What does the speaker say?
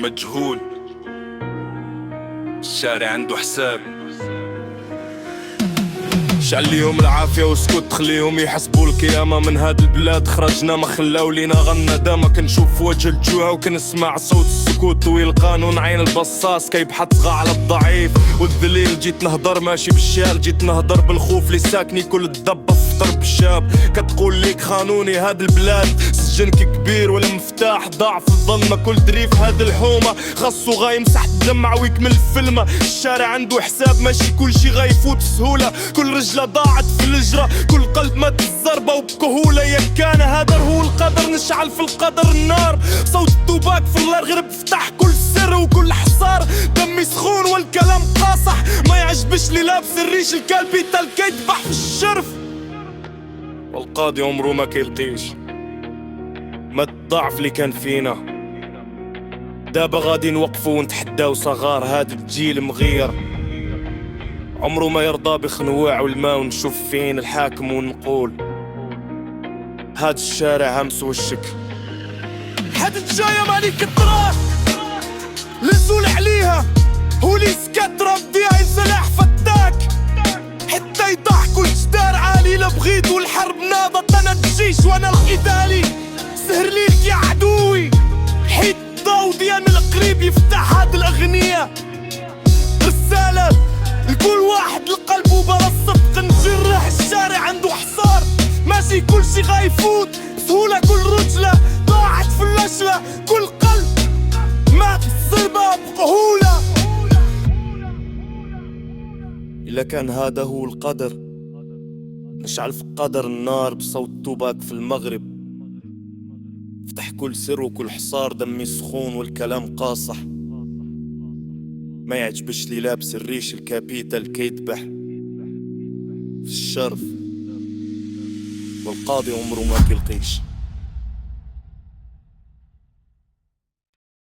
مجهول، الشارع عنده حساب. شعل ليهم العافية وسكت خليهم يحسبوا القيامة. من هاد البلاد خرجنا ما خلاو لينا غنى داما. كنشوف وجه الجوع وكنسمع صوت السكوت والقانون عين البصاص كيبحث صغا على الضعيف والذليل. جيت نهضر ماشي بالشعر، جيت نهضر بالخوف لي ساكني كل الدبة في طرب الشاب. كتقول ليك قانوني هاد البلاد سجنك كبير ولا مفتاح ضاع في الظلمة. كل دريف هاد الحومة خاصو غايمسح الدمع ويكمل الفيلمة. الشارع عنده حساب ماشي كل شي غايفوت بسهولة. كل رجلة ضاعت في الهجرة، كل قلب مات الزربة وبكهولة. يا كان هذا هو القدر نشعل في القدر النار. صوت الطوباك في اللار غرب فتح كل سر وكل حصار. دمي سخون والكلام قاصح، ما يعجبش لي لابس الريش الكالبيتال كيدبح في الشرف. والقاضي عمره ما كيلقيش ما الضعف اللي كان فينا. دابا غادي نوقفو ونتحداو صغار هاد الجيل مغير. عمره ما يرضى بخنواع والما ونشوف فين الحاكم ونقول هاد الشارع همس وشك. حد الجاية مالي كتراك لزول عليها هو اللي سكت ربيها السلاح فتاك. حتى يضحكوا الجدار عالي لبغيت والحرب ناضت. انا الجيش وانا القتالي سهر ليك يا عدوي. حيد الضو ديال من القريب يفتح هاد الاغنية. رسالة لكل واحد القلب وبلا الصدق نجرح. الشارع عنده حصار ماشي كل شي غايفوت بسهولة. كل رجلة ضاعت في اللجلة، كل قلب مات في الصربة بقهولة. إلا كان هذا هو القدر نشعل في قدر النار بصوت طوباك في المغرب. فتح كل سر وكل حصار. دمي سخون والكلام قاصح، ما يعجبش لي لابس الريش الكابيتال كيدبح في الشرف. والقاضي عمره ما كيلقيش